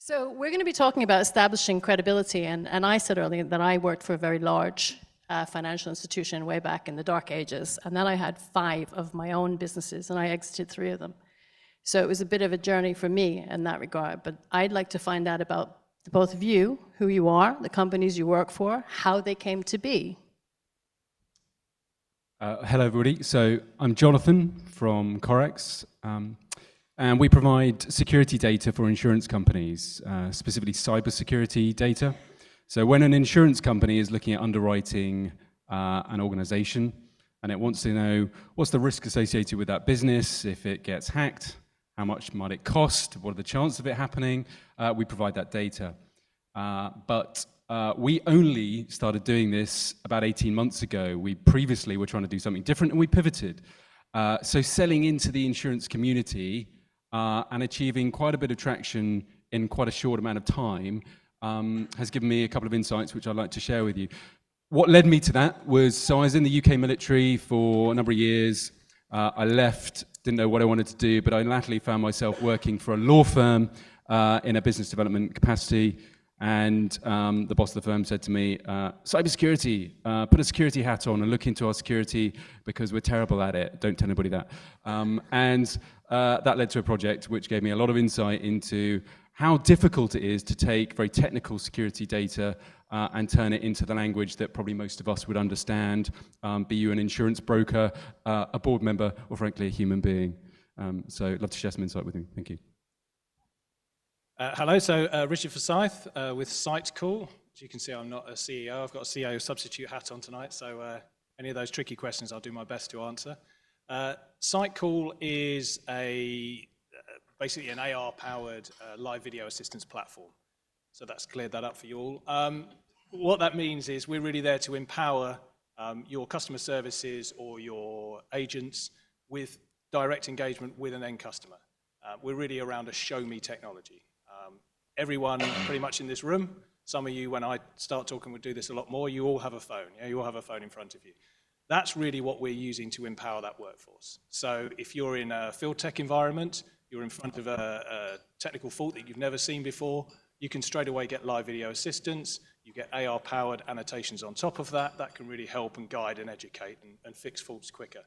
So we're going to be talking about establishing credibility, and I said earlier that I worked for a very large financial institution way back in the dark ages, and then I had 5 of my own businesses, and I exited 3 of them. So it was a bit of a journey for me in that regard, but I'd like to find out about the both of you, who you are, the companies you work for, how they came to be. Hello everybody, so I'm Jonathan from Corax, and we provide security data for insurance companies, specifically cybersecurity data. So when an insurance company is looking at underwriting an organization and it wants to know what's the risk associated with that business, if it gets hacked, how much might it cost, what are the chances of it happening, we provide that data. But we only started doing this about 18 months ago. We previously were trying to do something different and we pivoted. So selling into the insurance community and achieving quite a bit of traction in quite a short amount of time has given me a couple of insights which I'd like to share with you. What led me to that was, so I was in the UK military for a number of years. I left, didn't know what I wanted to do, but I latterly found myself working for a law firm in a business development capacity. And the boss of the firm said to me, cybersecurity, put a security hat on and look into our security because we're terrible at it. Don't tell anybody that. That led to a project which gave me a lot of insight into how difficult it is to take very technical security data and turn it into the language that probably most of us would understand, be you an insurance broker, a board member, or frankly a human being. So I'd love to share some insight with you. Thank you. Hello, so Richard Forsyth with SightCall. As you can see, I'm not a CEO. I've got a CEO substitute hat on tonight, so any of those tricky questions I'll do my best to answer. SightCall is basically an AR-powered live video assistance platform. So that's cleared that up for you all. What that means is we're really there to empower your customer services or your agents with direct engagement with an end customer. We're really around a show-me technology. Everyone pretty much in this room, some of you when I start talking would do this a lot more, you all have a phone, yeah? You all have a phone in front of you. That's really what we're using to empower that workforce. So if you're in a field tech environment, you're in front of a technical fault that you've never seen before, you can straight away get live video assistance, you get AR-powered annotations on top of that, that can really help and guide and educate and fix faults quicker.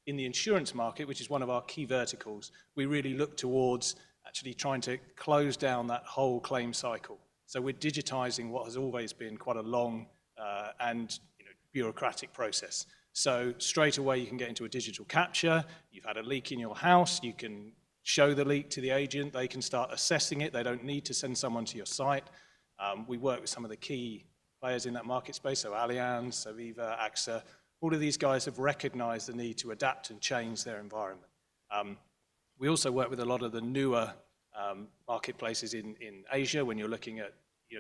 In the insurance market, which is one of our key verticals, we really look towards actually trying to close down that whole claim cycle. So we're digitizing what has always been quite a long and bureaucratic process. So straight away you can get into a digital capture, you've had a leak in your house, you can show the leak to the agent, they can start assessing it, they don't need to send someone to your site. We work with some of the key players in that market space, so Allianz, Aviva, AXA, all of these guys have recognized the need to adapt and change their environment. We also work with a lot of the newer marketplaces in Asia. When you're looking at,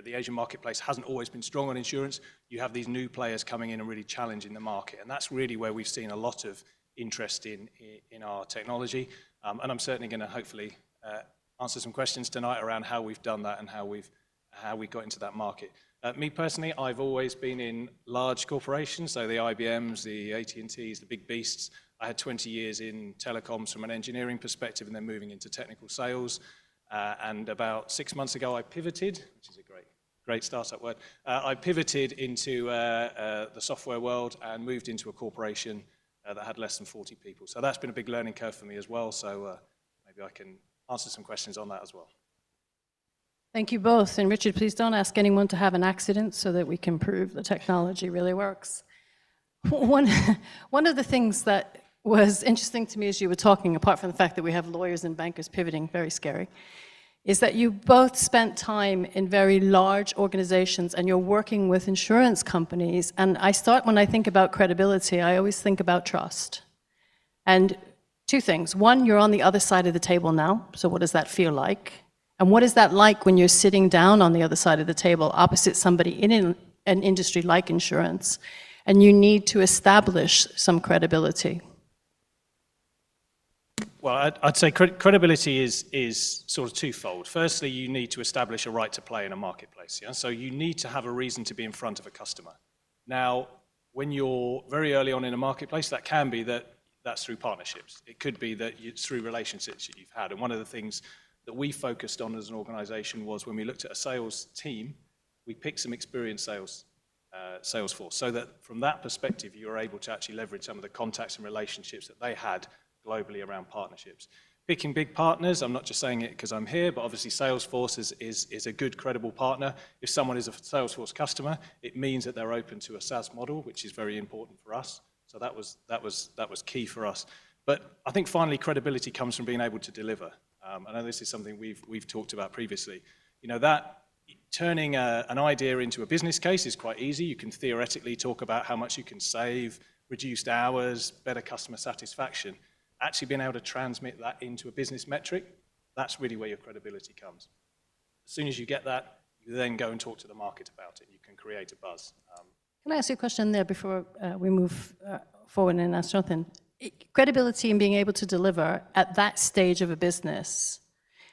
the Asian marketplace hasn't always been strong on insurance. You have these new players coming in and really challenging the market. And that's really where we've seen a lot of interest in our technology. And I'm certainly going to hopefully answer some questions tonight around how we've done that and how we got into that market. Me personally, I've always been in large corporations, so the IBMs, the AT&Ts, the big beasts. I had 20 years in telecoms from an engineering perspective and then moving into technical sales. And about 6 months ago, I pivoted, which is a great startup word. I pivoted into the software world and moved into a corporation that had less than 40 people. So that's been a big learning curve for me as well. So maybe I can answer some questions on that as well. Thank you both. And Richard, please don't ask anyone to have an accident so that we can prove the technology really works. One of the things that was interesting to me as you were talking, apart from the fact that we have lawyers and bankers pivoting, very scary, is that you both spent time in very large organizations and you're working with insurance companies. And when I think about credibility, I always think about trust. And 2 things. One, you're on the other side of the table now. So what does that feel like? And what is that like when you're sitting down on the other side of the table opposite somebody in an industry like insurance and you need to establish some credibility? Well, I'd say credibility is sort of twofold. Firstly, you need to establish a right to play in a marketplace. Yeah? So you need to have a reason to be in front of a customer. Now, when you're very early on in a marketplace, that can be that's through partnerships. It could be that it's through relationships that you've had. And one of the things that we focused on as an organization was when we looked at a sales team, we picked some experienced Salesforce, so that from that perspective, you were able to actually leverage some of the contacts and relationships that they had globally around partnerships. Picking big partners, I'm not just saying it because I'm here, but obviously Salesforce is a good, credible partner. If someone is a Salesforce customer, it means that they're open to a SaaS model, which is very important for us. So that was key for us. But I think finally credibility comes from being able to deliver. I know this is something we've talked about previously. You know, that turning an idea into a business case is quite easy. You can theoretically talk about how much you can save, reduced hours, better customer satisfaction. Actually being able to transmit that into a business metric, that's really where your credibility comes. As soon as you get that, you then go and talk to the market about it. You can create a buzz. Can I ask you a question there before we move forward and ask Jonathan? Credibility in being able to deliver at that stage of a business,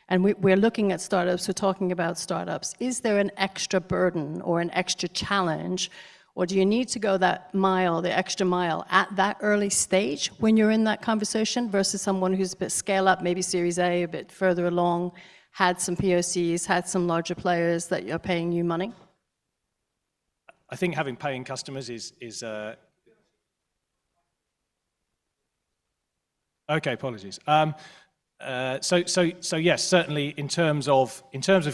and we're looking at startups, we're talking about startups, is there an extra burden or an extra challenge, or do you need to go that mile, the extra mile, at that early stage when you're in that conversation versus someone who's a bit scale up, maybe Series A, a bit further along, had some POCs, had some larger players that are paying you money? I think having paying customers is okay, apologies. So yes, certainly in terms of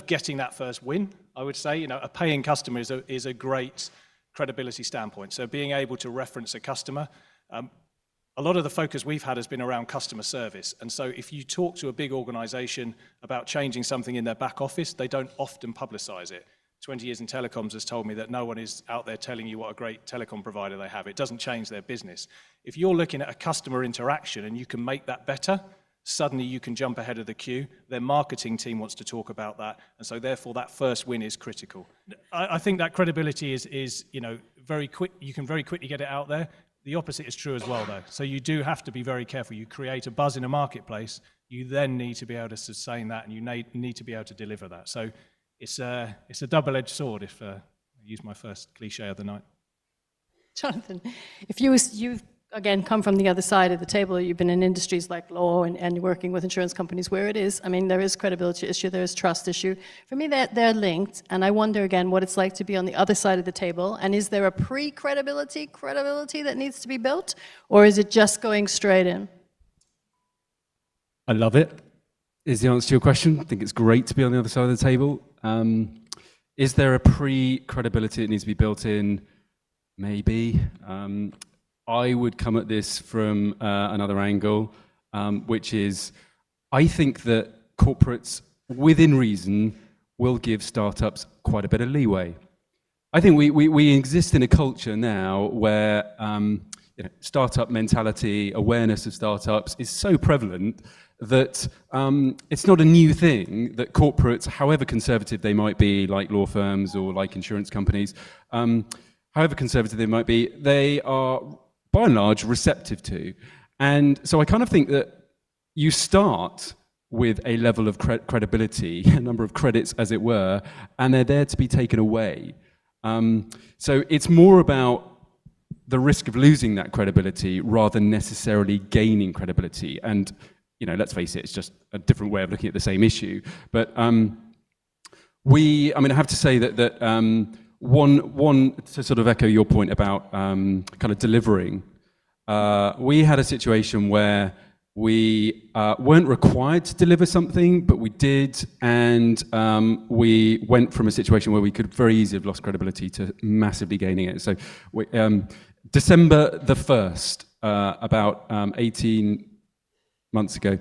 getting that first win, I would say, you know, a paying customer is a great credibility standpoint. So being able to reference a customer, a lot of the focus we've had has been around customer service. And so if you talk to a big organization about changing something in their back office, they don't often publicize it. 20 years in telecoms has told me that no one is out there telling you what a great telecom provider they have. It doesn't change their business. If you're looking at a customer interaction and you can make that better, suddenly you can jump ahead of the queue. Their marketing team wants to talk about that, and so therefore that first win is critical. I think that credibility is you know, very quick. You can very quickly get it out there. The opposite is true as well, though. So you do have to be very careful. You create a buzz in a marketplace, you then need to be able to sustain that, and you need to be able to deliver that. So it's a double-edged sword, if I use my first cliche of the night. Jonathan, if you've again come from the other side of the table, you've been in industries like law and working with insurance companies where it is, I mean, there is credibility issue, there is trust issue. For me, they're linked, and I wonder again what it's like to be on the other side of the table, and is there a credibility that needs to be built, or is it just going straight in? I love it, is the answer to your question. I think it's great to be on the other side of the table. Is there a credibility that needs to be built in? Maybe. I would come at this from another angle, which is, I think that corporates, within reason, will give startups quite a bit of leeway. I think we exist in a culture now where you know, startup mentality, awareness of startups is so prevalent that it's not a new thing that corporates, however conservative they might be, like law firms or like insurance companies, however conservative they might be, they are by and large receptive to. And so I kind of think that you start with a level of credibility, a number of credits as it were, and they're there to be taken away. So it's more about the risk of losing that credibility rather than necessarily gaining credibility. And you know, let's face it, it's just a different way of looking at the same issue. But I mean, I have to say that one to sort of echo your point about kind of delivering. We had a situation where we weren't required to deliver something, but we did, and we went from a situation where we could very easily have lost credibility to massively gaining it. So December the 1st, about 18 months ago.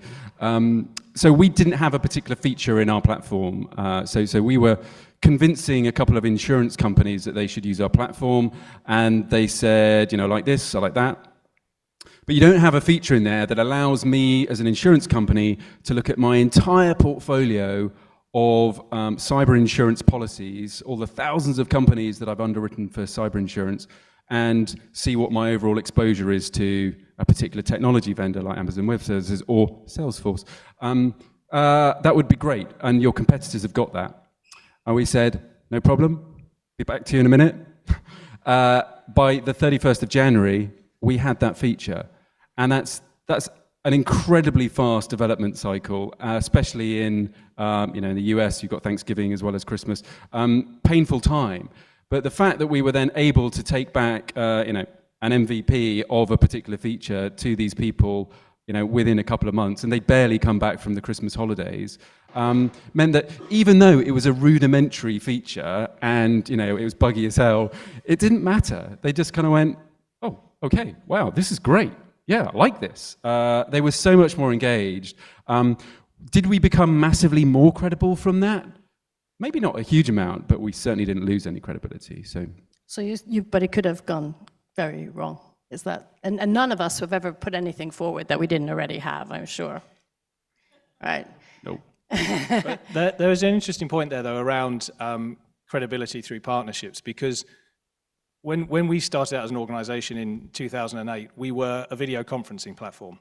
So we didn't have a particular feature in our platform. So we were convincing a couple of insurance companies that they should use our platform, and they said, you know, like this, or like that. But you don't have a feature in there that allows me as an insurance company to look at my entire portfolio of cyber insurance policies, all the thousands of companies that I've underwritten for cyber insurance, and see what my overall exposure is to a particular technology vendor like Amazon Web Services or Salesforce. That would be great, and your competitors have got that. And we said, no problem, be back to you in a minute. By the 31st of January, we had that feature. And that's an incredibly fast development cycle, especially in in the US. You've got Thanksgiving as well as Christmas. Painful time, but the fact that we were then able to take back an MVP of a particular feature to these people, within a couple of months, and they barely come back from the Christmas holidays, meant that even though it was a rudimentary feature and it was buggy as hell, it didn't matter. They just kind of went, oh, okay, wow, this is great. Yeah, I like this. They were so much more engaged. Did we become massively more credible from that? Maybe not a huge amount, but we certainly didn't lose any credibility. So but it could have gone very wrong. Is that, and none of us have ever put anything forward that we didn't already have, I'm sure. Right? Nope. But there is an interesting point there, though, around credibility through partnerships, because when we started out as an organization in 2008, we were a video conferencing platform.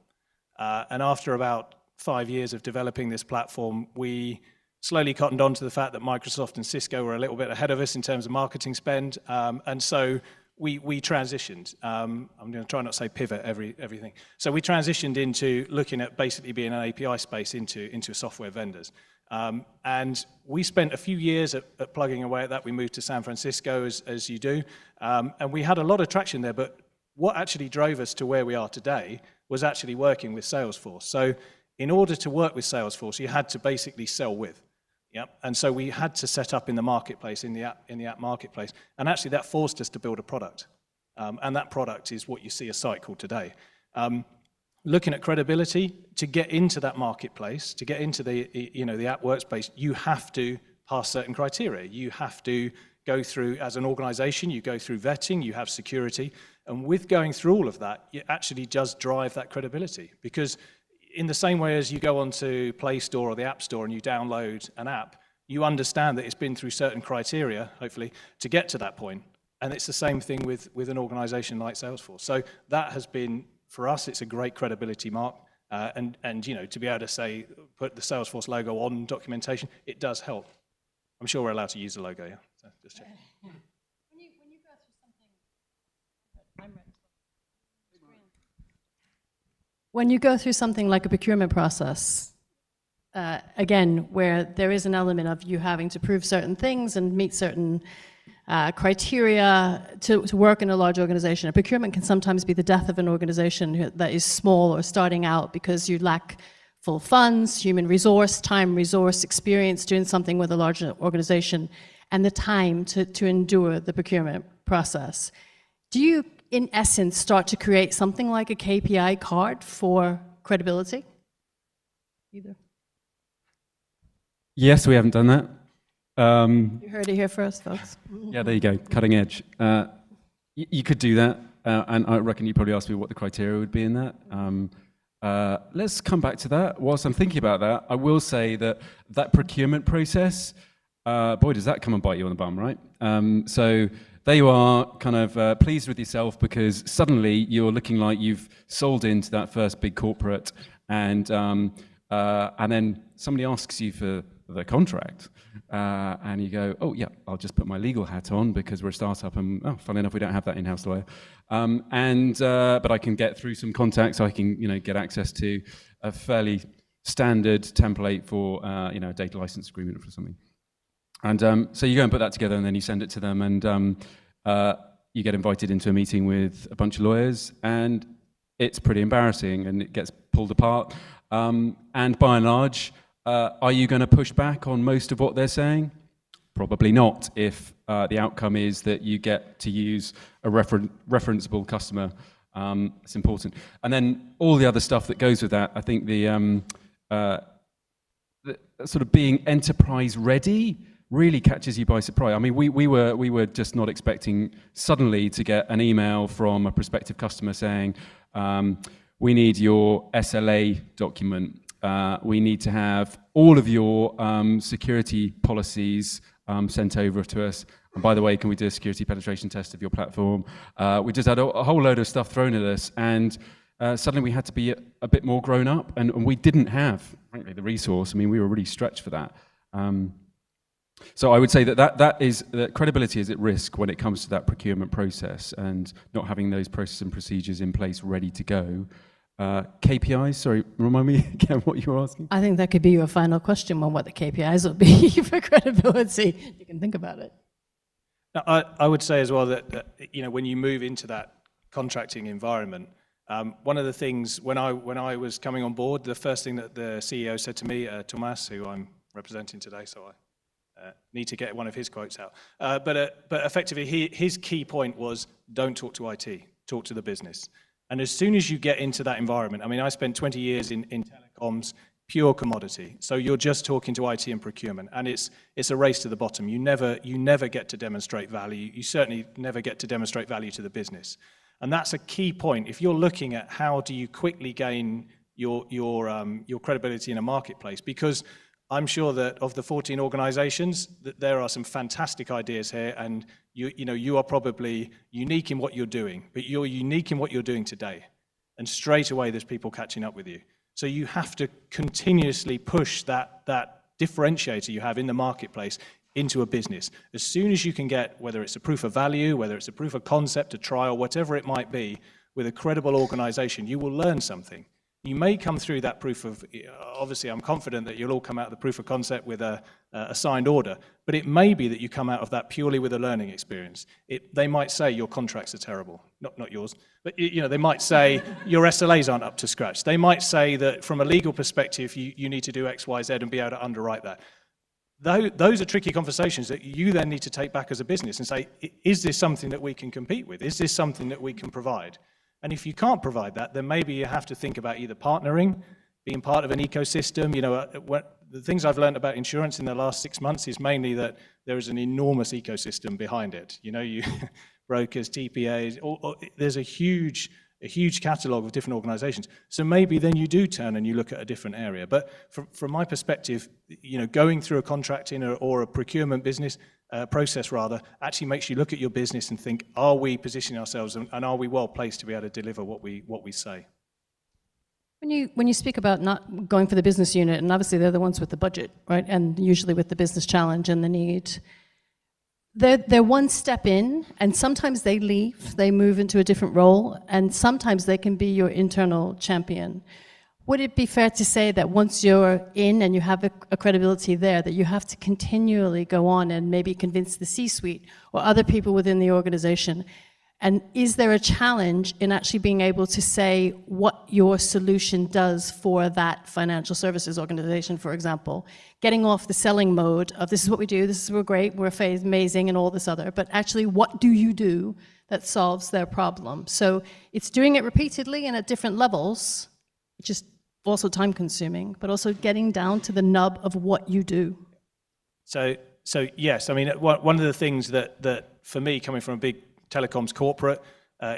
And after about 5 years of developing this platform, we slowly cottoned on to the fact that Microsoft and Cisco were a little bit ahead of us in terms of marketing spend. And so we transitioned. I'm going to try not to say pivot everything. So we transitioned into looking at basically being an API space into software vendors. And we spent a few years at plugging away at that. We moved to San Francisco, as you do. And we had a lot of traction there. But what actually drove us to where we are today was actually working with Salesforce. So in order to work with Salesforce, you had to basically sell with. Yep. And so we had to set up in the marketplace, in the app marketplace, and actually that forced us to build a product, and that product is what you see as SightCall today. Looking at credibility, to get into that marketplace, to get into the app workspace, you have to pass certain criteria. You have to go through, as an organization, you go through vetting, you have security, and with going through all of that, it actually does drive that credibility, because in the same way as you go onto Play Store or the App Store and you download an app, you understand that it's been through certain criteria, hopefully, to get to that point. And it's the same thing with an organization like Salesforce. So that has been, for us, it's a great credibility mark. And to be able to say, put the Salesforce logo on documentation, it does help. I'm sure we're allowed to use the logo, yeah. So just check. When you go through something, I'm ready. When you go through something like a procurement process, again, where there is an element of you having to prove certain things and meet certain criteria to work in a large organization, a procurement can sometimes be the death of an organization that is small or starting out because you lack full funds, human resource, time, resource, experience doing something with a large organization, and the time to endure the procurement process. Do you, in essence, start to create something like a KPI card for credibility? Either. Yes, we haven't done that. You heard it here first, folks. Yeah, there you go, cutting edge. You could do that, and I reckon you probably asked me what the criteria would be in that. Let's come back to that. Whilst I'm thinking about that, I will say that procurement process, boy, does that come and bite you on the bum, right? So there you are, kind of pleased with yourself because suddenly you're looking like you've sold into that first big corporate, and then somebody asks you for the contract, and you go, oh yeah, I'll just put my legal hat on because we're a startup, and funnily enough, we don't have that in-house lawyer, but I can get through some contacts, so I can get access to a fairly standard template for a data license agreement for something. And so you go and put that together, and then you send it to them, and you get invited into a meeting with a bunch of lawyers, and it's pretty embarrassing, and it gets pulled apart. And by and large, are you going to push back on most of what they're saying? Probably not, if the outcome is that you get to use a referenceable customer. It's important. And then all the other stuff that goes with that, I think the sort of being enterprise ready really catches you by surprise. I mean, we were just not expecting suddenly to get an email from a prospective customer saying, we need your SLA document. We need to have all of your security policies sent over to us. And by the way, can we do a security penetration test of your platform? We just had a whole load of stuff thrown at us, and suddenly we had to be a bit more grown up, and we didn't have, frankly, the resource. I mean, we were really stretched for that. So I would say that credibility is at risk when it comes to that procurement process, and not having those processes and procedures in place ready to go KPIs, sorry, remind me again what you were asking? I think that could be your final question on what the KPIs will be for credibility. You can think about it. Now, I would say as well that when you move into that contracting environment, one of the things when I was coming on board, the first thing that the CEO said to me, Thomas, who I'm representing today, so I need to get one of his quotes out. But effectively, his key point was, don't talk to IT, talk to the business. And as soon as you get into that environment, I mean, I spent 20 years in telecoms, pure commodity. So you're just talking to IT and procurement, and it's a race to the bottom. You never get to demonstrate value. You certainly never get to demonstrate value to the business. And that's a key point. If you're looking at how do you quickly gain your credibility in a marketplace, because I'm sure that of the 14 organizations, that there are some fantastic ideas here, and you are probably unique in what you're doing, but you're unique in what you're doing today. And straight away, there's people catching up with you. So you have to continuously push that differentiator you have in the marketplace into a business. As soon as you can get, whether it's a proof of value, whether it's a proof of concept, a trial, whatever it might be, with a credible organization, you will learn something. You may come through that proof of, obviously I'm confident that you'll all come out of the proof of concept with a signed order, but it may be that you come out of that purely with a learning experience. They might say your contracts are terrible, not yours, but they might say your SLAs aren't up to scratch. They might say that from a legal perspective, you need to do X, Y, Z and be able to underwrite that. Those are tricky conversations that you then need to take back as a business and say, is this something that we can compete with? Is this something that we can provide? And if you can't provide that, then maybe you have to think about either partnering, being part of an ecosystem. The things I've learned about insurance in the last 6 months is mainly that there is an enormous ecosystem behind it. Brokers, TPAs, there's a huge catalog of different organizations. So maybe then you do turn and you look at a different area. But from my perspective, going through a contracting or a procurement business process rather, actually makes you look at your business and think, are we positioning ourselves and are we well placed to be able to deliver what we say? When you speak about not going for the business unit, and obviously they're the ones with the budget, right? And usually with the business challenge and the need, they're one step in, and sometimes they leave, they move into a different role, and sometimes they can be your internal champion. Would it be fair to say that once you're in and you have a credibility there, that you have to continually go on and maybe convince the C-suite or other people within the organization? And is there a challenge in actually being able to say what your solution does for that financial services organization, for example? Getting off the selling mode of this is what we do, this is we're great, we're amazing, and all this other, but actually what do you do that solves their problem? So it's doing it repeatedly and at different levels, which is also time consuming, but also getting down to the nub of what you do. So yes, I mean, one of the things that for me, coming from a big telecoms corporate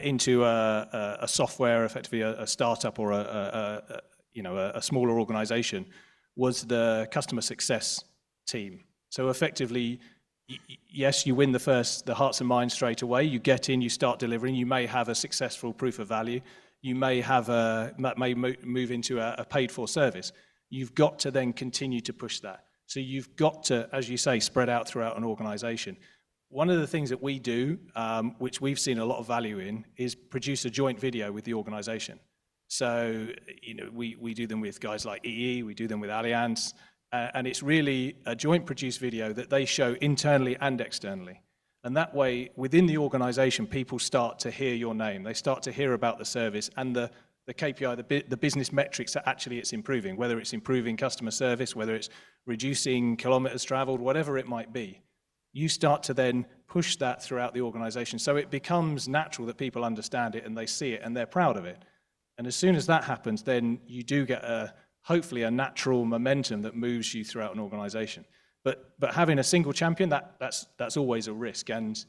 into a software, effectively a startup or a smaller organization, was the customer success team. So effectively, yes, you win the hearts and minds straight away. You get in, you start delivering. You may have a successful proof of value. You may move into a paid for service. You've got to then continue to push that. So you've got to, as you say, spread out throughout an organization. One of the things that we do, which we've seen a lot of value in, is produce a joint video with the organization. So, we do them with guys like EE, we do them with Allianz, and it's really a joint produced video that they show internally and externally. And that way, within the organization, people start to hear your name. They start to hear about the service and the KPI, the business metrics that actually it's improving, whether it's improving customer service, whether it's reducing kilometers traveled, whatever it might be. You start to then push that throughout the organization. So it becomes natural that people understand it and they see it and they're proud of it. And as soon as that happens, then you do get hopefully a natural momentum that moves you throughout an organization. But having a single champion, that's always a risk. And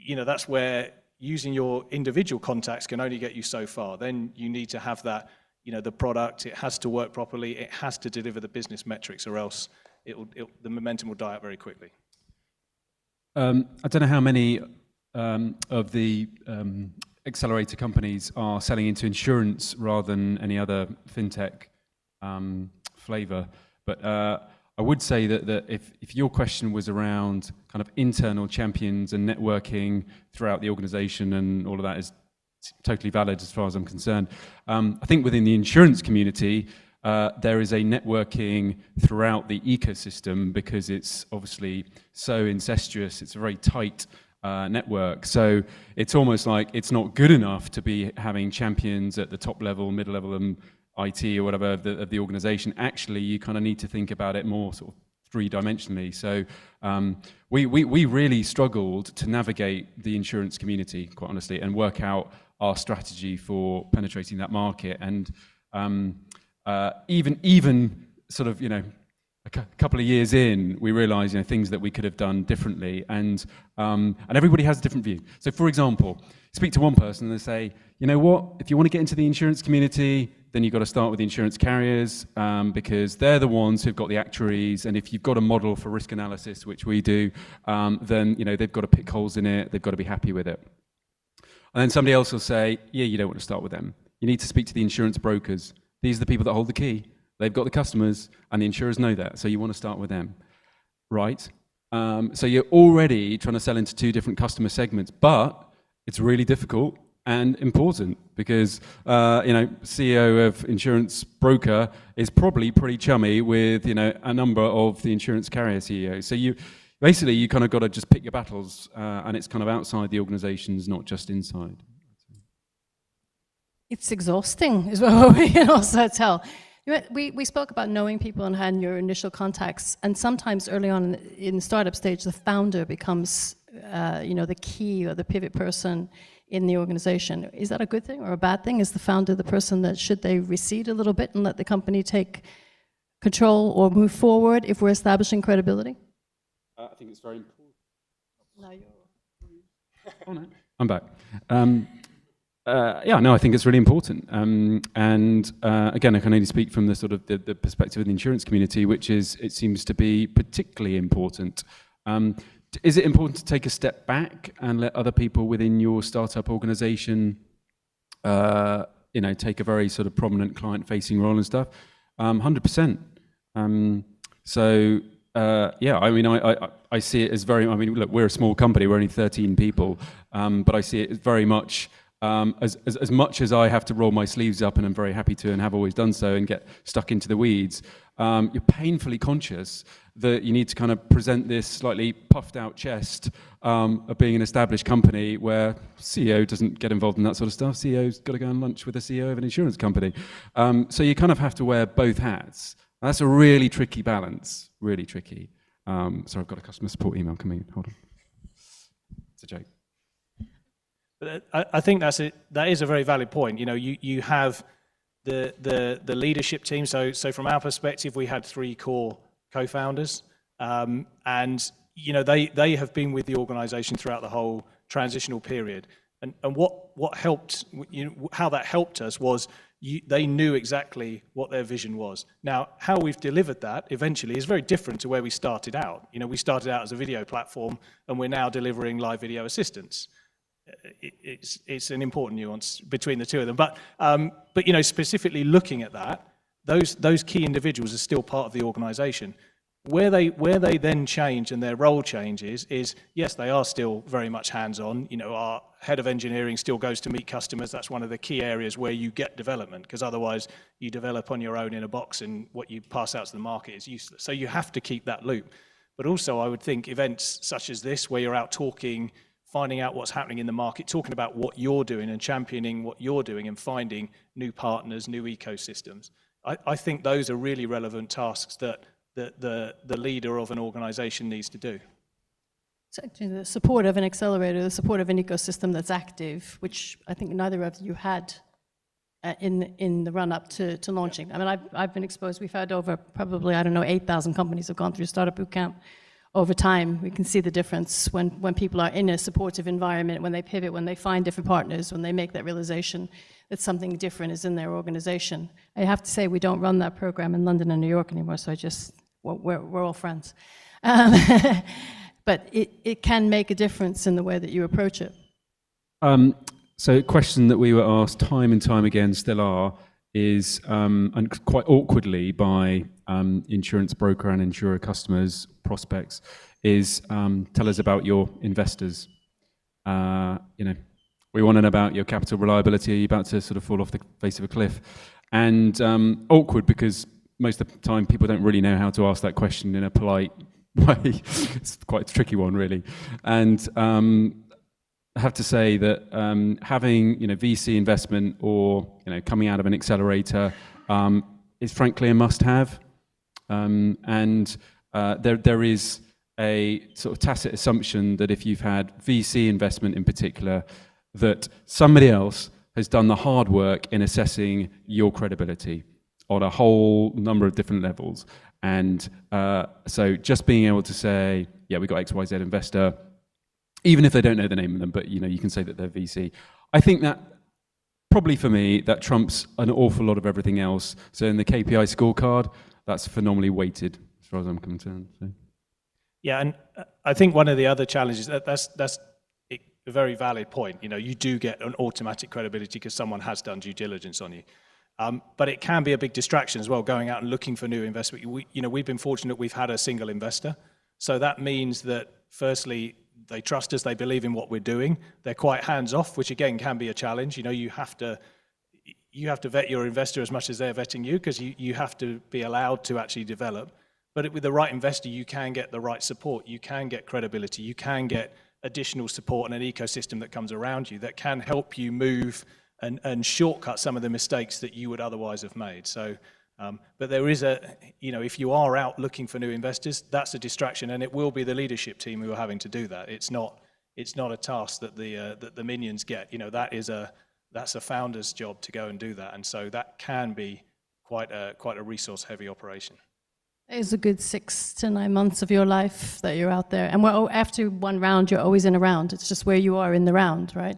that's where using your individual contacts can only get you so far. Then you need to have that, the product, it has to work properly, it has to deliver the business metrics, or else the momentum will die out very quickly. I don't know how many of the accelerator companies are selling into insurance rather than any other fintech flavor, but I would say that if your question was around kind of internal champions and networking throughout the organization and all of that, is it's totally valid as far as I'm concerned. I think within the insurance community, there is a networking throughout the ecosystem because it's obviously so incestuous. It's a very tight network. So it's almost like it's not good enough to be having champions at the top level, middle level, and IT or whatever of the organization. Actually, you kind of need to think about it more sort of three-dimensionally. So we really struggled to navigate the insurance community, quite honestly, and work out our strategy for penetrating that market. And even sort of, a couple of years in, we realized, things that we could have done differently, and everybody has a different view. So, for example, speak to one person and they say, you know what, if you want to get into the insurance community, then you've got to start with the insurance carriers because they're the ones who've got the actuaries, and if you've got a model for risk analysis, which we do, then they've got to pick holes in it, they've got to be happy with it. And then somebody else will say, yeah, you don't want to start with them. You need to speak to the insurance brokers. These are the people that hold the key. They've got the customers, and the insurers know that, so you want to start with them, right? So you're already trying to sell into two different customer segments, but it's really difficult and important because, CEO of insurance broker is probably pretty chummy with, a number of the insurance carrier CEOs. So you kind of got to just pick your battles, and it's kind of outside the organizations, not just inside. It's exhausting as well, we can also tell. We spoke about knowing people and having your initial contacts, and sometimes early on in the startup stage, the founder becomes, the key or the pivot person in the organization. Is that a good thing or a bad thing? Is the founder the person that should they recede a little bit and let the company take control or move forward if we're establishing credibility? I think it's very important. No, you're... Oh, no. I'm back. I think it's really important. Again, I can only speak from the sort of the perspective of the insurance community, which is, it seems to be particularly important. Is it important to take a step back and let other people within your startup organization, take a very sort of prominent client-facing role and stuff? 100%. I see it as very, look, we're a small company, we're only 13 people, but I see it as very much, as much as I have to roll my sleeves up, and I'm very happy to and have always done so, and get stuck into the weeds, you're painfully conscious that you need to kind of present this slightly puffed out chest of being an established company where CEO doesn't get involved in that sort of stuff. CEO's got to go on lunch with the CEO of an insurance company. So you kind of have to wear both hats. And that's a really tricky balance, really tricky. Sorry, I've got a customer support email coming in. Hold on. It's a joke. But I think that is a very valid point. You have the leadership team. So from our perspective, we had 3 core co-founders, and they have been with the organization throughout the whole transitional period. And what helped, how that helped us was they knew exactly what their vision was. Now, how we've delivered that eventually is very different to where we started out. We started out as a video platform, and we're now delivering live video assistance. It's an important nuance between the two of them. But specifically looking at that, those key individuals are still part of the organization. Where they then change and their role changes is, yes, they are still very much hands-on. Our head of engineering still goes to meet customers. That's one of the key areas where you get development, because otherwise you develop on your own in a box and what you pass out to the market is useless. So you have to keep that loop. But also I would think events such as this, where you're out talking, finding out what's happening in the market, talking about what you're doing and championing what you're doing and finding new partners, new ecosystems. I think those are really relevant tasks that the leader of an organization needs to do. So actually the support of an accelerator, the support of an ecosystem that's active, which I think neither of you had in the run-up to launching. I've been exposed, we've had over probably, 8,000 companies have gone through Startupbootcamp. Over time, we can see the difference when people are in a supportive environment, when they pivot, when they find different partners, when they make that realization that something different is in their organization. I have to say, we don't run that program in London and New York anymore, so we're all friends. But it can make a difference in the way that you approach it. So a question that we were asked time and time again, still are, is, and quite awkwardly by insurance broker and insurer customers, prospects, is tell us about your investors. We want to know about your capital reliability. Are you about to sort of fall off the face of a cliff? And awkward because most of the time people don't really know how to ask that question in a polite way. It's quite a tricky one, really. And I have to say that having VC investment or coming out of an accelerator is frankly a must-have. And there is a sort of tacit assumption that if you've had VC investment in particular, that somebody else has done the hard work in assessing your credibility on a whole number of different levels. And so just being able to say, yeah, we got XYZ investor, even if they don't know the name of them, but you can say that they're VC. I think that probably for me, that trumps an awful lot of everything else. So in the KPI scorecard, that's phenomenally weighted as far as I'm concerned. So. Yeah, and I think one of the other challenges, that's a very valid point. You do get an automatic credibility because someone has done due diligence on you. But it can be a big distraction as well, going out and looking for new investment. We've been fortunate we've had a single investor. So that means that, firstly, they trust us, they believe in what we're doing. They're quite hands-off, which again can be a challenge. You have to vet your investor as much as they're vetting you, because you have to be allowed to actually develop. But with the right investor, you can get the right support, you can get credibility, you can get additional support and an ecosystem that comes around you that can help you move and shortcut some of the mistakes that you would otherwise have made. So, but there is if you are out looking for new investors, that's a distraction, and it will be the leadership team who are having to do that. It's not a task that the minions get. That's a founder's job to go and do that, and so that can be quite a resource-heavy operation. It's a good 6 to 9 months of your life that you're out there. And after one round, you're always in a round. It's just where you are in the round, right?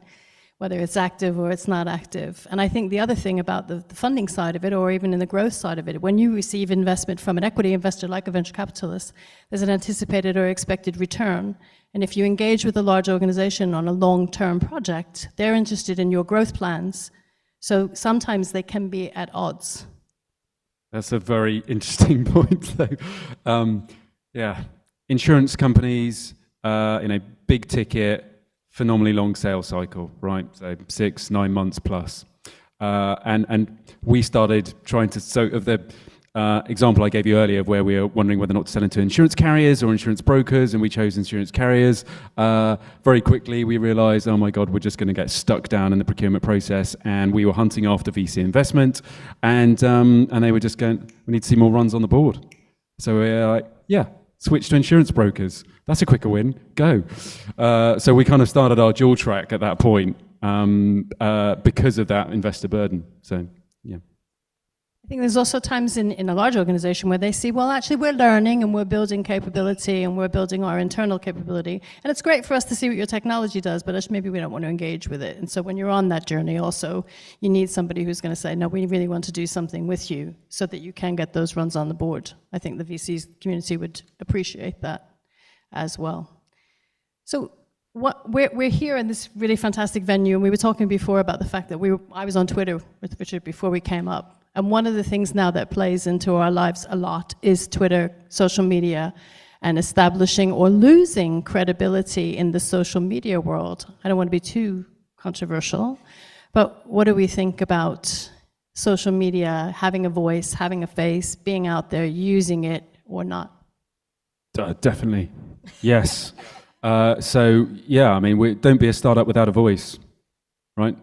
Whether it's active or it's not active. And I think the other thing about the funding side of it, or even in the growth side of it, when you receive investment from an equity investor like a venture capitalist, there's an anticipated or expected return. And if you engage with a large organization on a long-term project, they're interested in your growth plans. So sometimes they can be at odds. That's a very interesting point, though. Yeah, insurance companies, big ticket, phenomenally long sales cycle, right? So 6, 9 months plus. And we started trying to, so of the example I gave you earlier of where we were wondering whether or not to sell into insurance carriers or insurance brokers, and we chose insurance carriers. Very quickly we realized, oh my God, we're just going to get stuck down in the procurement process, and we were hunting after VC investment, and they were just going, we need to see more runs on the board. So we're like, yeah, switch to insurance brokers. That's a quicker win, go. So we kind of started our dual track at that point because of that investor burden, so yeah. I think there's also times in a large organization where they see, well, actually we're learning and we're building capability and we're building our internal capability. And it's great for us to see what your technology does, but maybe we don't want to engage with it. And so when you're on that journey also, you need somebody who's going to say, no, we really want to do something with you so that you can get those runs on the board. I think the VC community would appreciate that as well. So we're here in this really fantastic venue, and we were talking before about the fact that I was on Twitter with Richard before we came up. And one of the things now that plays into our lives a lot is Twitter, social media, and establishing or losing credibility in the social media world. I don't want to be too controversial, but what do we think about social media, having a voice, having a face, being out there, using it or not? Definitely, yes. So yeah, I mean, don't be a startup without a voice, right?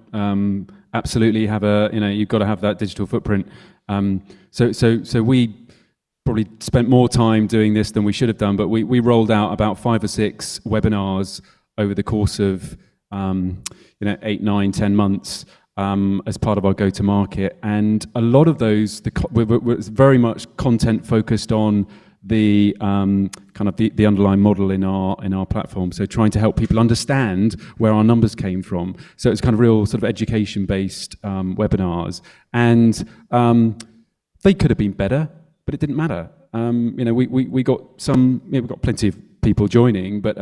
Absolutely have you've got to have that digital footprint. So we probably spent more time doing this than we should have done, but we rolled out about 5 or 6 webinars over the course of 8, 9, 10 months as part of our go-to-market, and a lot of those were very much content focused on the kind of the underlying model in our platform. So trying to help people understand where our numbers came from. So it's kind of real sort of education-based webinars, and they could have been better, but it didn't matter. We got we got plenty of people joining, but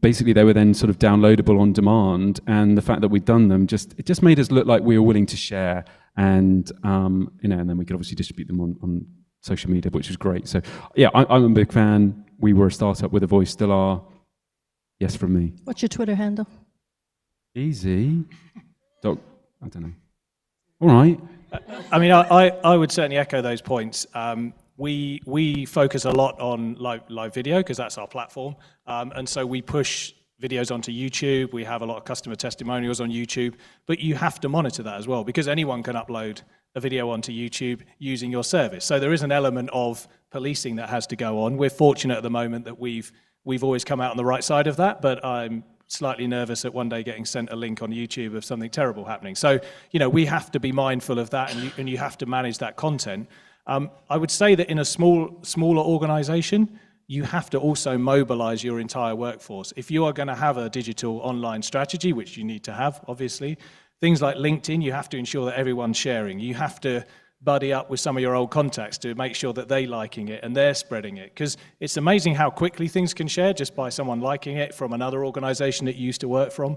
basically they were then sort of downloadable on demand, and the fact that we'd done them it just made us look like we were willing to share, and and then we could obviously distribute them on social media, which was great. So yeah, I'm a big fan. We were a startup with a voice, still are. Yes from me. What's your Twitter handle? Easy. I don't know. All right. I mean, I would certainly echo those points. We focus a lot on live video because that's our platform. And so we push videos onto YouTube. We have a lot of customer testimonials on YouTube. But you have to monitor that as well because anyone can upload a video onto YouTube using your service. So there is an element of policing that has to go on. We're fortunate at the moment that we've always come out on the right side of that, but I'm slightly nervous at one day getting sent a link on YouTube of something terrible happening. So, we have to be mindful of that and you have to manage that content. I would say that in a smaller organization, you have to also mobilize your entire workforce. If you are going to have a digital online strategy, which you need to have, obviously, things like LinkedIn, you have to ensure that everyone's sharing. You have to buddy up with some of your old contacts to make sure that they're liking it and they're spreading it. Because it's amazing how quickly things can share just by someone liking it from another organization that you used to work from.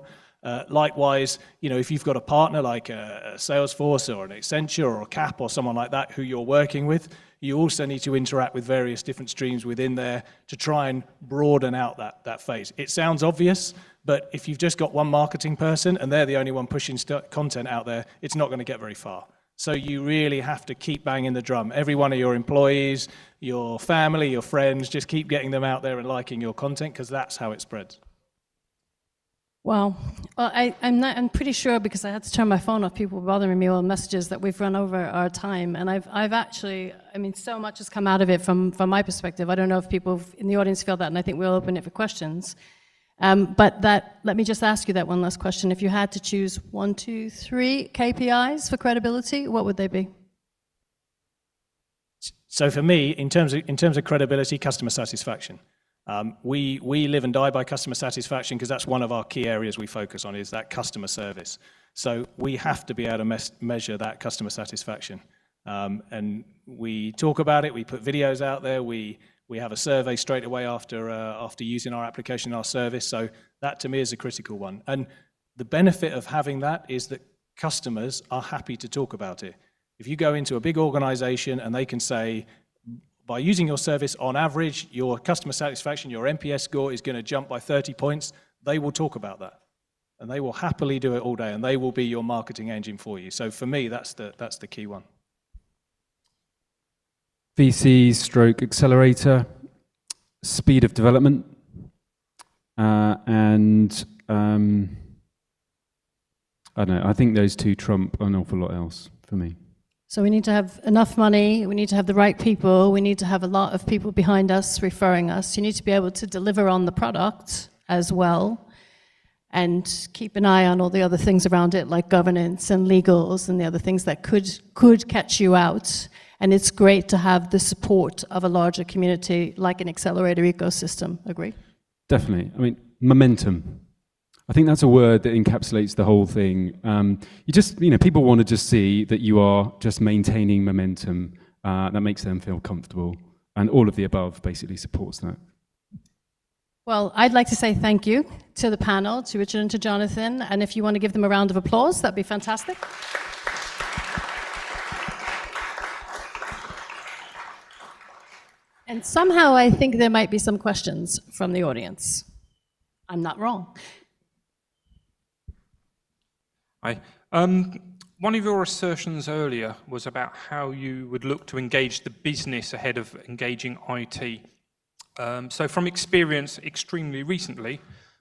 Likewise, if you've got a partner like a Salesforce or an Accenture or a CAP or someone like that who you're working with, you also need to interact with various different streams within there to try and broaden out that phase. It sounds obvious, but if you've just got one marketing person and they're the only one pushing content out there, it's not going to get very far. So you really have to keep banging the drum. Every one of your employees, your family, your friends, just keep getting them out there and liking your content because that's how it spreads. Well, I'm pretty sure because I had to turn my phone off, people were bothering me with messages that we've run over our time. And I've actually, so much has come out of it from my perspective. I don't know if people in the audience feel that, and I think we'll open it for questions. Let me just ask you that one last question. If you had to choose 1, 2, 3 KPIs for credibility, what would they be? So for me, in terms of credibility, customer satisfaction. We live and die by customer satisfaction because that's one of our key areas we focus on is that customer service. So we have to be able to measure that customer satisfaction. And we talk about it, we put videos out there, we have a survey straight away after using our application, our service. So that to me is a critical one. And the benefit of having that is that customers are happy to talk about it. If you go into a big organization and they can say, by using your service on average, your customer satisfaction, your NPS score is going to jump by 30 points, they will talk about that. And they will happily do it all day and they will be your marketing engine for you. So for me, that's the key one. VC/accelerator, speed of development, and I don't know, I think those two trump an awful lot else for me. So we need to have enough money, we need to have the right people, we need to have a lot of people behind us referring us. You need to be able to deliver on the product as well and keep an eye on all the other things around it like governance and legals and the other things that could catch you out. And it's great to have the support of a larger community like an accelerator ecosystem. Agree? Definitely. Momentum. I think that's a word that encapsulates the whole thing. People want to just see that you are just maintaining momentum. That makes them feel comfortable. And all of the above basically supports that. Well, I'd like to say thank you to the panel, to Richard and to Jonathan. And if you want to give them a round of applause, that'd be fantastic. And somehow I think there might be some questions from the audience. I'm not wrong. Hi. One of your assertions earlier was about how you would look to engage the business ahead of engaging IT. So from experience extremely recently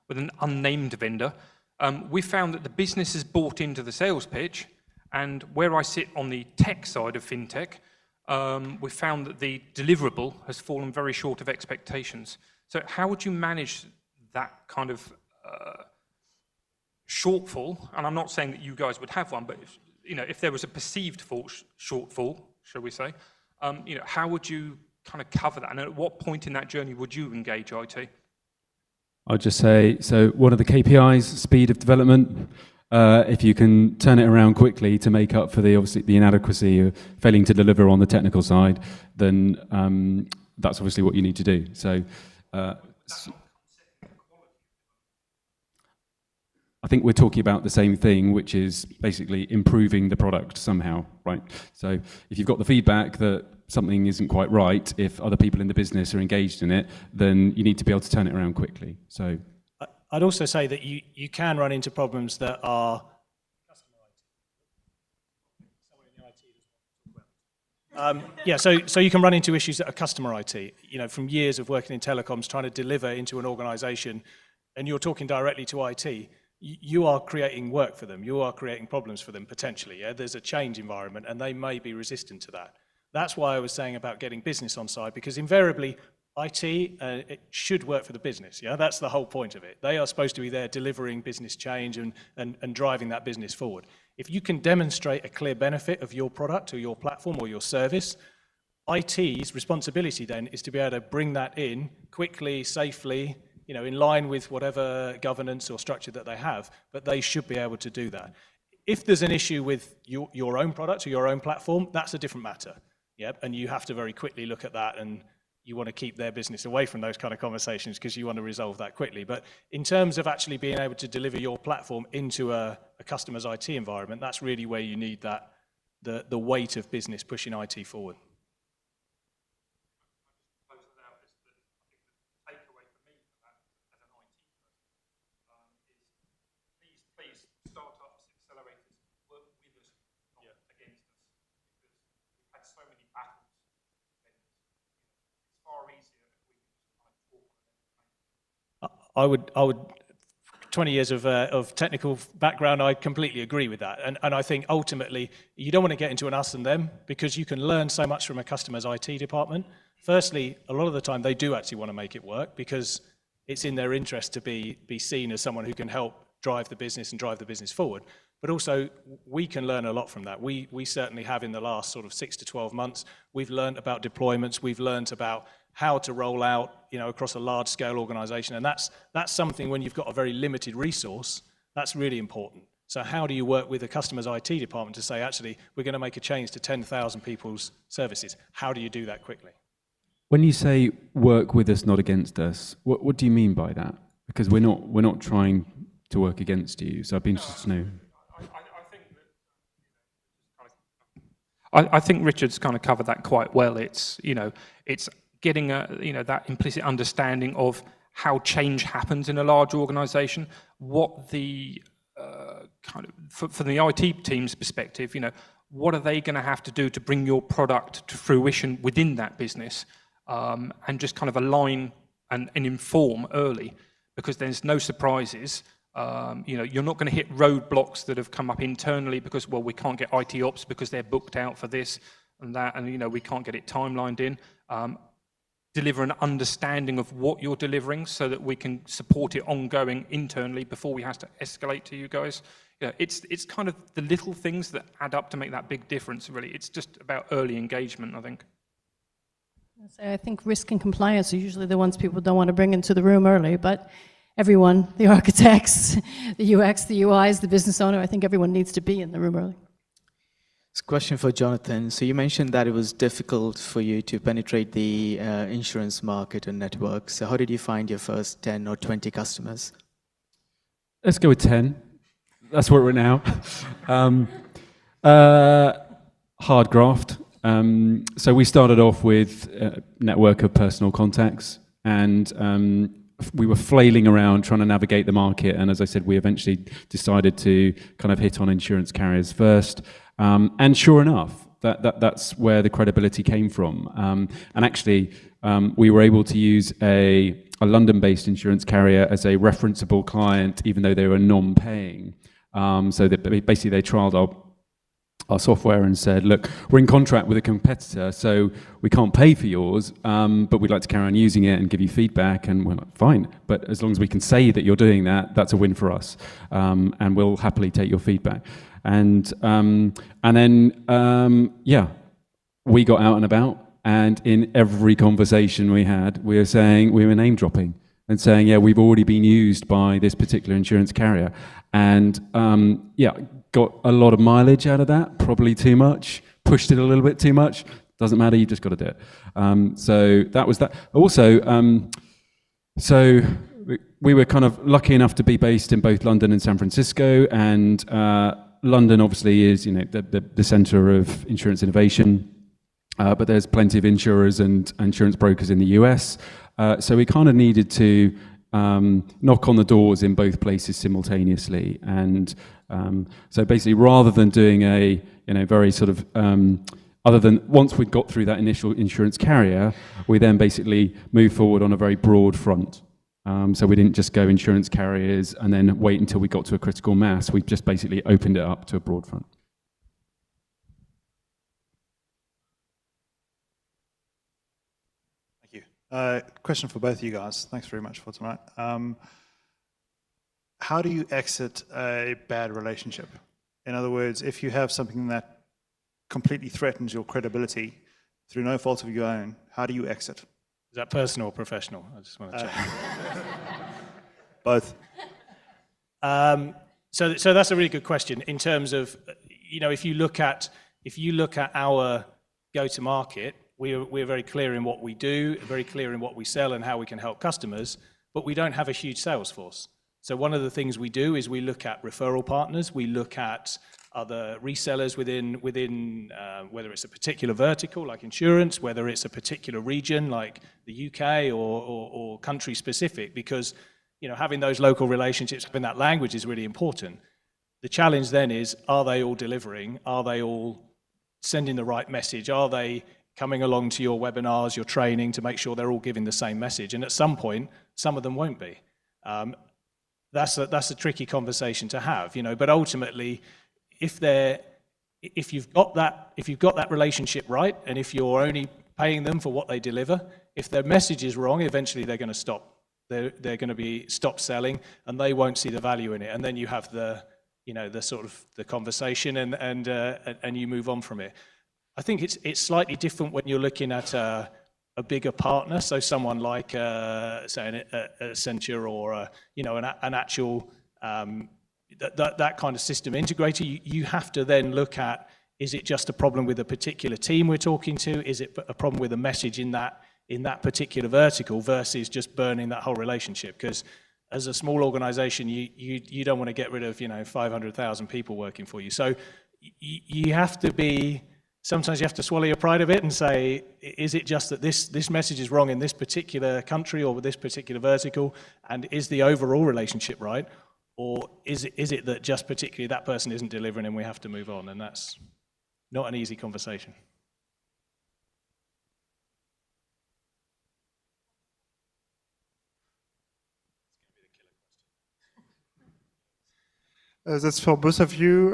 with an unnamed vendor, we found that the business has bought into the sales pitch, and where I sit on the tech side of FinTech, we found that the deliverable has fallen very short of expectations. So how would you manage that kind of shortfall? And I'm not saying that you guys would have one, but if there was a perceived shortfall, shall we say, how would you kind of cover that? And at what point in that journey would you engage IT? I'll just say, so what are the KPIs? Speed of development. If you can turn it around quickly to make up for the inadequacy of failing to deliver on the technical side, then that's obviously what you need to do. So I think we're talking about the same thing, which is basically improving the product somehow, right? So if you've got the feedback that something isn't quite right, if other people in the business are engaged in it, then you need to be able to turn it around quickly. So I'd also say that you can run into problems that are customer IT. So you can run into issues that are customer IT. You know, from years of working in telecoms, trying to deliver into an organization, and you're talking directly to IT, you are creating work for them. You are creating problems for them, potentially. Yeah? There's a change environment, and they may be resistant to that. That's why I was saying about getting business on side, because invariably, IT, it should work for the business. Yeah, that's the whole point of it. They are supposed to be there delivering business change and driving that business forward. If you can demonstrate a clear benefit of your product or your platform or your service, IT's responsibility then is to be able to bring that in quickly, safely, you know, in line with whatever governance or structure that they have, but they should be able to do that. If there's an issue with your own product or your own platform, that's a different matter. Yeah, and you have to very quickly look at that, and you want to keep their business away from those kind of conversations because you want to resolve that quickly. But in terms of actually being able to deliver your platform into a customer's IT environment, that's really where you need that the weight of business pushing IT forward. I would 20 years of technical background, I completely agree with that. And I think ultimately, you don't want to get into an us and them, because you can learn so much from a customer's IT department. Firstly, a lot of the time they do actually want to make it work, because it's in their interest to be seen as someone who can help drive the business and drive the business forward. But also, we can learn a lot from that. We certainly have in the last sort of 6 to 12 months. We've learned about deployments. We've learned about how to roll out, you know, across a large-scale organization. And that's something, when you've got a very limited resource, that's really important. So how do you work with a customer's IT department to say, actually, we're going to make a change to 10,000 people's services? How do you do that quickly? When you say work with us, not against us, what do you mean by that? Because we're not trying to work against you. So I'd be interested to know. I think Richard's kind of covered that quite well. It's getting that implicit understanding of how change happens in a large organization, what the from the IT team's perspective, what are they going to have to do to bring your product to fruition within that business, and just kind of align and inform early, because there's no surprises. You're not going to hit roadblocks that have come up internally because, well, we can't get IT ops because they're booked out for this and that, and we can't get it timelined in. Deliver an understanding of what you're delivering so that we can support it ongoing internally before we have to escalate to you guys. It's kind of the little things that add up to make that big difference, really. It's just about early engagement, I think. I think risk and compliance are usually the ones people don't want to bring into the room early, but everyone, the architects, the UX, the UIs, the business owner, I think everyone needs to be in the room early. It's a question for Jonathan. So you mentioned that it was difficult for you to penetrate the insurance market and network. So how did you find your first 10 or 20 customers? Let's go with 10. That's where we're now. Hard graft. So we started off with a network of personal contacts, and we were flailing around trying to navigate the market. And as I said, we eventually decided to kind of hit on insurance carriers first. And sure enough, that's where the credibility came from. And actually, we were able to use a London-based insurance carrier as a referenceable client, even though they were non-paying. So that basically they trialed our software and said, look, we're in contract with a competitor, so we can't pay for yours, but we'd like to carry on using it and give you feedback. And we're like, fine, but as long as we can say that you're doing that, that's a win for us. And we'll happily take your feedback. And then, we got out and about, and in every conversation we had, we were name dropping and saying, yeah, we've already been used by this particular insurance carrier. And got a lot of mileage out of that, probably too much, pushed it a little bit too much. Doesn't matter, you just got to do it. So that was that. Also, so we were kind of lucky enough to be based in both London and San Francisco, and London obviously is the center of insurance innovation, but there's plenty of insurers and insurance brokers in the US. So we kind of needed to knock on the doors in both places simultaneously. And so basically, rather than doing a very sort of other than once we'd got through that initial insurance carrier, we then basically moved forward on a very broad front. So we didn't just go insurance carriers and then wait until we got to a critical mass. We just basically opened it up to a broad front. Thank you. Question for both of you guys. Thanks very much for tonight. How do you exit a bad relationship? In other words, if you have something that completely threatens your credibility through no fault of your own, how do you exit? Is that personal or professional? I just want to check. Both. So that's a really good question in terms of, if you look at our go-to-market, we're very clear in what we do, very clear in what we sell and how we can help customers, but we don't have a huge sales force. So one of the things we do is we look at referral partners, we look at other resellers within whether it's a particular vertical like insurance, whether it's a particular region like the UK or country specific, because having those local relationships, having that language is really important. The challenge then is, are they all delivering? Are they all sending the right message? Are they coming along to your webinars, your training, to make sure they're all giving the same message? And at some point, some of them won't be. That's a tricky conversation to have, but ultimately, if you've got that relationship right, and if you're only paying them for what they deliver, if their message is wrong, eventually they're going to stop. They're going to be stop selling, and they won't see the value in it. And then you have the sort of the conversation, and you move on from it. I think it's slightly different when you're looking at a bigger partner, so someone like say an Accenture or an actual that kind of system integrator. You have to then look at, is it just a problem with a particular team we're talking to? Is it a problem with a message in that particular vertical versus just burning that whole relationship? Because as a small organization, you don't want to get rid of 500,000 people working for you. So you have to be. Sometimes you have to swallow your pride a bit and say, is it just that this message is wrong in this particular country or with this particular vertical, and is the overall relationship right? Or is it that just particularly that person isn't delivering and we have to move on? And that's not an easy conversation. That's for both of you.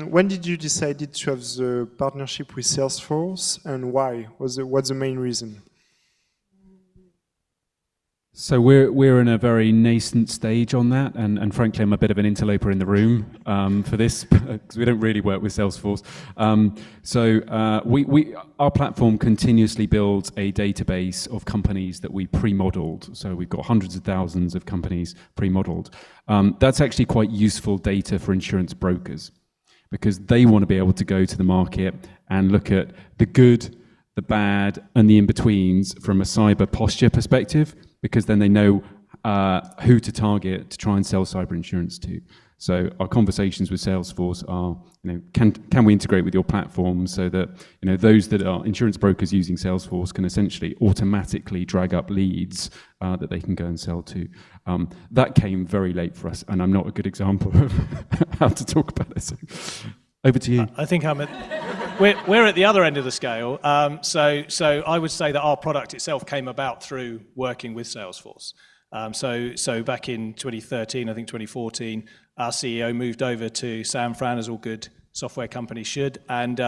When did you decide to have the partnership with Salesforce, and why? What's the main reason? So we're in a very nascent stage on that, and frankly, I'm a bit of an interloper in the room for this because we don't really work with Salesforce. Our platform continuously builds a database of companies that we pre-modeled. So we've got hundreds of thousands of companies pre-modeled. That's actually quite useful data for insurance brokers because they want to be able to go to the market and look at the good, the bad, and the in-betweens from a cyber posture perspective, because then they know who to target to try and sell cyber insurance to. So our conversations with Salesforce are, can we integrate with your platform so that those that are insurance brokers using Salesforce can essentially automatically drag up leads that they can go and sell to. That came very late for us, and I'm not a good example of how to talk about this. Over to you. I think we're at the other end of the scale. So I would say that our product itself came about through working with Salesforce. So back in 2013, I think 2014, our CEO moved over to San Fran, as all good software companies should, and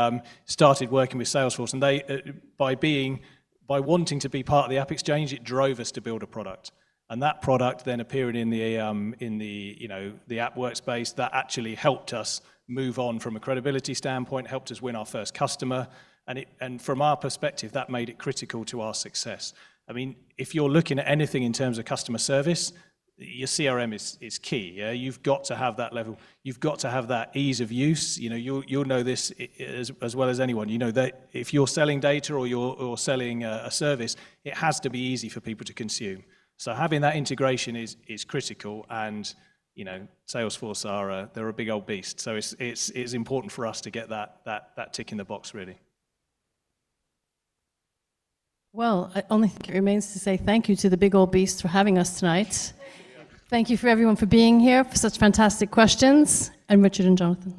started working with Salesforce. And they, by wanting to be part of the App Exchange, it drove us to build a product. And that product then appearing in the app workspace, that actually helped us move on from a credibility standpoint, helped us win our first customer, and from our perspective, that made it critical to our success. I mean, if you're looking at anything in terms of customer service, your CRM is key. Yeah? You've got to have that level. You've got to have that ease of use. You'll know this as well as anyone. You know that if you're selling data or you're selling a service, it has to be easy for people to consume. So having that integration is critical, and Salesforce they're a big old beast. So it's important for us to get that tick in the box, really. Well, I only think it remains to say thank you to the big old beast for having us tonight. Thank you for everyone for being here, for such fantastic questions, and Richard and Jonathan.